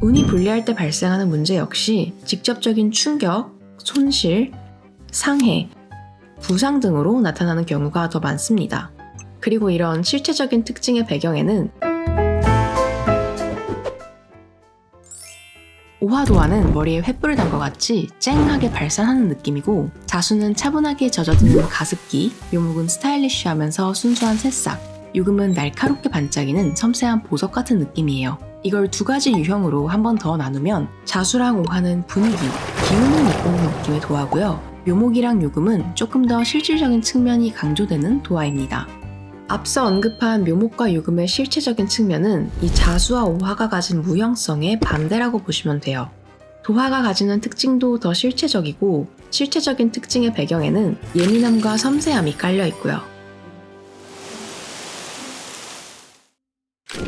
운이 불리할 때 발생하는 문제 역시 직접적인 충격, 손실, 상해, 부상 등으로 나타나는 경우가 더 많습니다. 그리고 이런 실체적인 특징의 배경에는 오화도화는 머리에 횃불을 단 것 같이 쨍하게 발산하는 느낌이고, 자수는 차분하게 젖어드는 가습기, 묘목은 스타일리쉬하면서 순수한 새싹, 유금은 날카롭게 반짝이는 섬세한 보석 같은 느낌이에요. 이걸 두 가지 유형으로 한 번 더 나누면 자수랑 오화는 분위기, 기운을 내뿜는 느낌의 도화고요. 묘목이랑 유금은 조금 더 실질적인 측면이 강조되는 도화입니다. 앞서 언급한 묘목과 유금의 실체적인 측면은 이 자수와 오화가 가진 무형성의 반대라고 보시면 돼요. 도화가 가지는 특징도 더 실체적이고, 실체적인 특징의 배경에는 예민함과 섬세함이 깔려 있고요.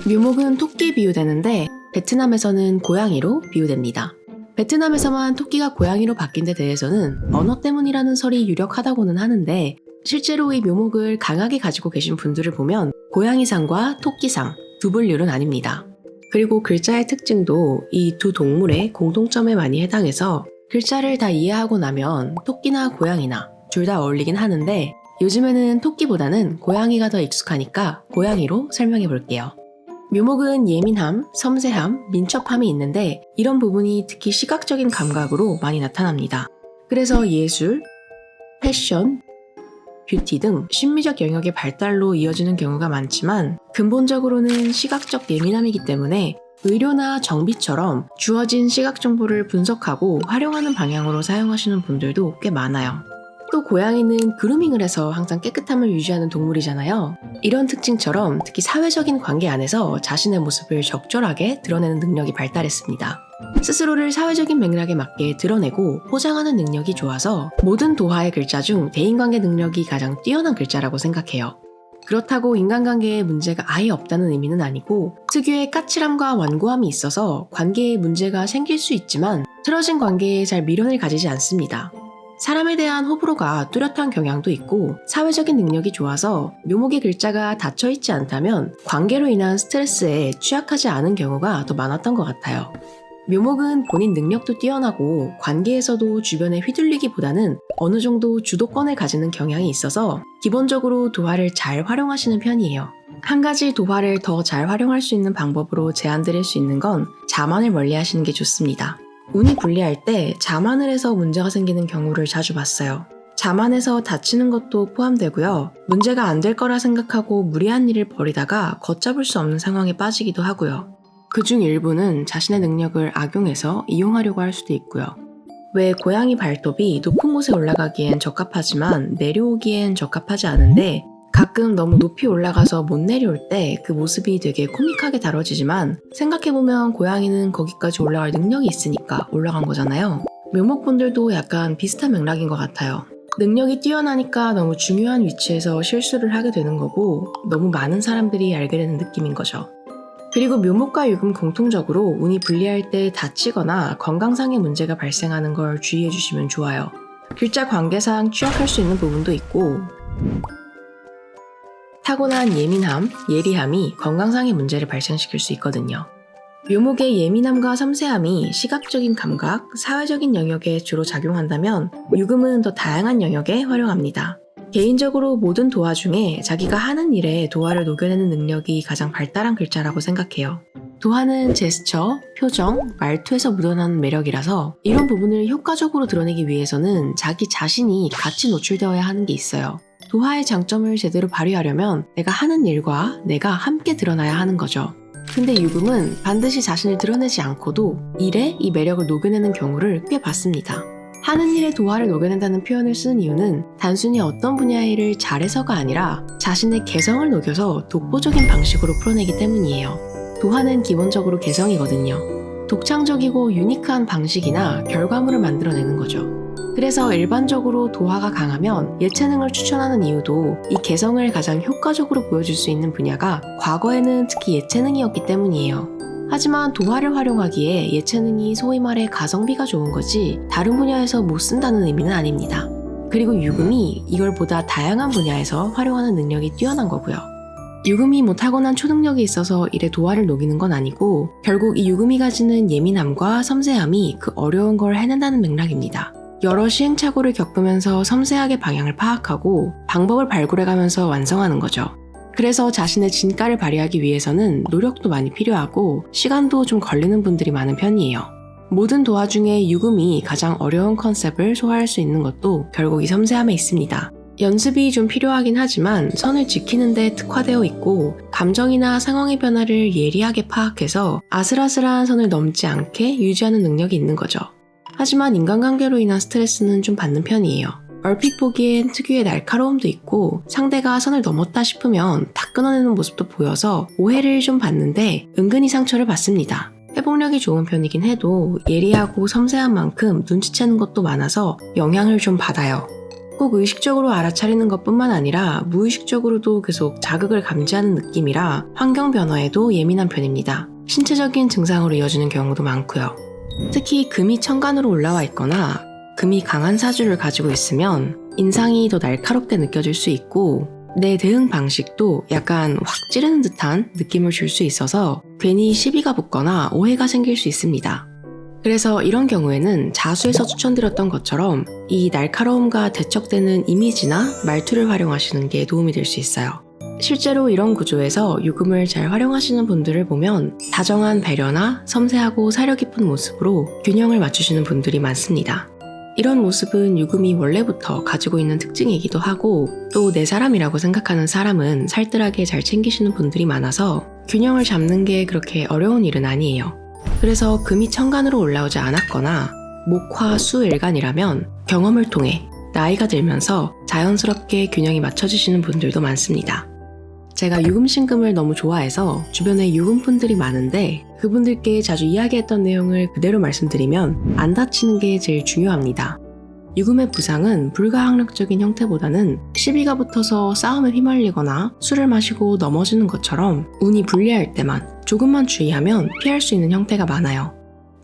묘목은 토끼 비유되는데 베트남에서는 고양이로 비유됩니다. 베트남에서만 토끼가 고양이로 바뀐 데 대해서는 언어 때문이라는 설이 유력하다고는 하는데, 실제로 이 묘목을 강하게 가지고 계신 분들을 보면 고양이상과 토끼상 두 분류는 아닙니다. 그리고 글자의 특징도 이 두 동물의 공통점에 많이 해당해서 글자를 다 이해하고 나면 토끼나 고양이나 둘 다 어울리긴 하는데, 요즘에는 토끼보다는 고양이가 더 익숙하니까 고양이로 설명해 볼게요. 묘목은 예민함, 섬세함, 민첩함이 있는데, 이런 부분이 특히 시각적인 감각으로 많이 나타납니다. 그래서 예술, 패션, 뷰티 등 심미적 영역의 발달로 이어지는 경우가 많지만, 근본적으로는 시각적 예민함이기 때문에 의료나 정비처럼 주어진 시각 정보를 분석하고 활용하는 방향으로 사용하시는 분들도 꽤 많아요. 또 고양이는 그루밍을 해서 항상 깨끗함을 유지하는 동물이잖아요. 이런 특징처럼 특히 사회적인 관계 안에서 자신의 모습을 적절하게 드러내는 능력이 발달했습니다. 스스로를 사회적인 맥락에 맞게 드러내고 포장하는 능력이 좋아서 모든 도화의 글자 중 대인관계 능력이 가장 뛰어난 글자라고 생각해요. 그렇다고 인간관계에 문제가 아예 없다는 의미는 아니고, 특유의 까칠함과 완고함이 있어서 관계에 문제가 생길 수 있지만 틀어진 관계에 잘 미련을 가지지 않습니다. 사람에 대한 호불호가 뚜렷한 경향도 있고, 사회적인 능력이 좋아서 묘목의 글자가 닫혀있지 않다면 관계로 인한 스트레스에 취약하지 않은 경우가 더 많았던 것 같아요. 묘목은 본인 능력도 뛰어나고 관계에서도 주변에 휘둘리기보다는 어느 정도 주도권을 가지는 경향이 있어서 기본적으로 도화를 잘 활용하시는 편이에요. 한 가지 도화를 더 잘 활용할 수 있는 방법으로 제안드릴 수 있는 건 자만을 멀리하시는 게 좋습니다. 운이 불리할 때 자만을 해서 문제가 생기는 경우를 자주 봤어요. 자만해서 다치는 것도 포함되고요. 문제가 안 될 거라 생각하고 무리한 일을 벌이다가 걷잡을 수 없는 상황에 빠지기도 하고요. 그중 일부는 자신의 능력을 악용해서 이용하려고 할 수도 있고요. 왜 고양이 발톱이 높은 곳에 올라가기엔 적합하지만 내려오기엔 적합하지 않은데, 가끔 너무 높이 올라가서 못 내려올 때 그 모습이 되게 코믹하게 다뤄지지만, 생각해보면 고양이는 거기까지 올라갈 능력이 있으니까 올라간 거잖아요. 묘목분들도 약간 비슷한 맥락인 것 같아요. 능력이 뛰어나니까 너무 중요한 위치에서 실수를 하게 되는 거고, 너무 많은 사람들이 알게 되는 느낌인 거죠. 그리고 묘목과 유금 공통적으로 운이 불리할 때 다치거나 건강상의 문제가 발생하는 걸 주의해 주시면 좋아요. 글자 관계상 취약할 수 있는 부분도 있고, 타고난 예민함, 예리함이 건강상의 문제를 발생시킬 수 있거든요. 묘목의 예민함과 섬세함이 시각적인 감각, 사회적인 영역에 주로 작용한다면 유금은 더 다양한 영역에 활용합니다. 개인적으로 모든 도화 중에 자기가 하는 일에 도화를 녹여내는 능력이 가장 발달한 글자라고 생각해요. 도화는 제스처, 표정, 말투에서 묻어나는 매력이라서 이런 부분을 효과적으로 드러내기 위해서는 자기 자신이 같이 노출되어야 하는 게 있어요. 도화의 장점을 제대로 발휘하려면 내가 하는 일과 내가 함께 드러나야 하는 거죠. 근데 유금은 반드시 자신을 드러내지 않고도 일에 이 매력을 녹여내는 경우를 꽤 봤습니다. 하는 일에 도화를 녹여낸다는 표현을 쓰는 이유는 단순히 어떤 분야의 일을 잘해서가 아니라 자신의 개성을 녹여서 독보적인 방식으로 풀어내기 때문이에요. 도화는 기본적으로 개성이거든요. 독창적이고 유니크한 방식이나 결과물을 만들어내는 거죠. 그래서 일반적으로 도화가 강하면 예체능을 추천하는 이유도 이 개성을 가장 효과적으로 보여줄 수 있는 분야가 과거에는 특히 예체능이었기 때문이에요. 하지만 도화를 활용하기에 예체능이 소위 말해 가성비가 좋은 거지 다른 분야에서 못 쓴다는 의미는 아닙니다. 그리고 유금이 이걸 보다 다양한 분야에서 활용하는 능력이 뛰어난 거고요. 유금이 타고난 초능력이 있어서 일에 도화를 녹이는 건 아니고 결국 이 유금이 가지는 예민함과 섬세함이 그 어려운 걸 해낸다는 맥락입니다. 여러 시행착오를 겪으면서 섬세하게 방향을 파악하고 방법을 발굴해가면서 완성하는 거죠. 그래서 자신의 진가를 발휘하기 위해서는 노력도 많이 필요하고 시간도 좀 걸리는 분들이 많은 편이에요. 모든 도화 중에 유금이 가장 어려운 컨셉을 소화할 수 있는 것도 결국 이 섬세함에 있습니다. 연습이 좀 필요하긴 하지만 선을 지키는 데 특화되어 있고 감정이나 상황의 변화를 예리하게 파악해서 아슬아슬한 선을 넘지 않게 유지하는 능력이 있는 거죠. 하지만 인간관계로 인한 스트레스는 좀 받는 편이에요. 얼핏 보기엔 특유의 날카로움도 있고 상대가 선을 넘었다 싶으면 다 끊어내는 모습도 보여서 오해를 좀 받는데 은근히 상처를 받습니다. 회복력이 좋은 편이긴 해도 예리하고 섬세한 만큼 눈치채는 것도 많아서 영향을 좀 받아요. 꼭 의식적으로 알아차리는 것뿐만 아니라 무의식적으로도 계속 자극을 감지하는 느낌이라 환경 변화에도 예민한 편입니다. 신체적인 증상으로 이어지는 경우도 많고요. 특히 금이 천간으로 올라와 있거나 금이 강한 사주를 가지고 있으면 인상이 더 날카롭게 느껴질 수 있고 내 대응 방식도 약간 확 찌르는 듯한 느낌을 줄 수 있어서 괜히 시비가 붙거나 오해가 생길 수 있습니다. 그래서 이런 경우에는 자수에서 추천드렸던 것처럼 이 날카로움과 대척되는 이미지나 말투를 활용하시는 게 도움이 될 수 있어요. 실제로 이런 구조에서 유금을 잘 활용하시는 분들을 보면 다정한 배려나 섬세하고 사려 깊은 모습으로 균형을 맞추시는 분들이 많습니다. 이런 모습은 유금이 원래부터 가지고 있는 특징이기도 하고 또 내 사람이라고 생각하는 사람은 살뜰하게 잘 챙기시는 분들이 많아서 균형을 잡는 게 그렇게 어려운 일은 아니에요. 그래서 금이 천간으로 올라오지 않았거나 목화 수일간이라면 경험을 통해 나이가 들면서 자연스럽게 균형이 맞춰지시는 분들도 많습니다. 제가 유금신금을 너무 좋아해서 주변에 유금분들이 많은데 그분들께 자주 이야기했던 내용을 그대로 말씀드리면 안 다치는 게 제일 중요합니다. 유금의 부상은 불가항력적인 형태보다는 시비가 붙어서 싸움에 휘말리거나 술을 마시고 넘어지는 것처럼 운이 불리할 때만 조금만 주의하면 피할 수 있는 형태가 많아요.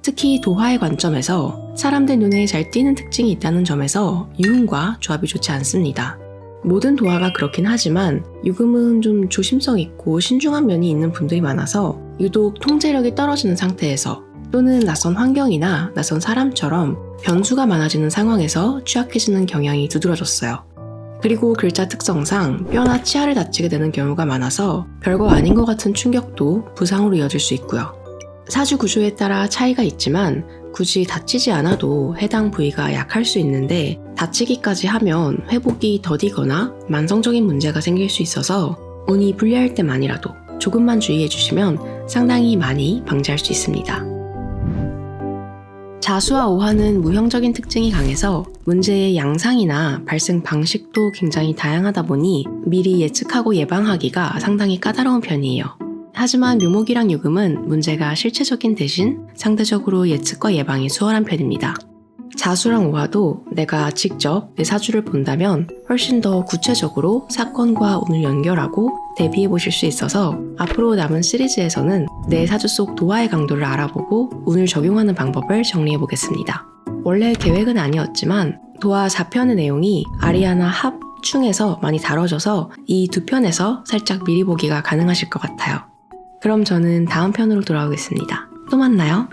특히 도화의 관점에서 사람들 눈에 잘 띄는 특징이 있다는 점에서 유금과 조합이 좋지 않습니다. 모든 도화가 그렇긴 하지만 유금은 좀 조심성 있고 신중한 면이 있는 분들이 많아서 유독 통제력이 떨어지는 상태에서 또는 낯선 환경이나 낯선 사람처럼 변수가 많아지는 상황에서 취약해지는 경향이 두드러졌어요. 그리고 글자 특성상 뼈나 치아를 다치게 되는 경우가 많아서 별거 아닌 것 같은 충격도 부상으로 이어질 수 있고요. 사주 구조에 따라 차이가 있지만 굳이 다치지 않아도 해당 부위가 약할 수 있는데 다치기까지 하면 회복이 더디거나 만성적인 문제가 생길 수 있어서 운이 불리할 때만이라도 조금만 주의해 주시면 상당히 많이 방지할 수 있습니다. 자수와 오화는 무형적인 특징이 강해서 문제의 양상이나 발생 방식도 굉장히 다양하다 보니 미리 예측하고 예방하기가 상당히 까다로운 편이에요. 하지만 묘목이랑 유금은 문제가 실체적인 대신 상대적으로 예측과 예방이 수월한 편입니다. 자수랑 오화도 내가 직접 내 사주를 본다면 훨씬 더 구체적으로 사건과 운을 연결하고 대비해 보실 수 있어서 앞으로 남은 시리즈에서는 내 사주 속 도화의 강도를 알아보고 운을 적용하는 방법을 정리해 보겠습니다. 원래 계획은 아니었지만 도화 4편의 내용이 아리아나 합, 충에서 많이 다뤄져서 이 두 편에서 살짝 미리 보기가 가능하실 것 같아요. 그럼 저는 다음 편으로 돌아오겠습니다. 또 만나요.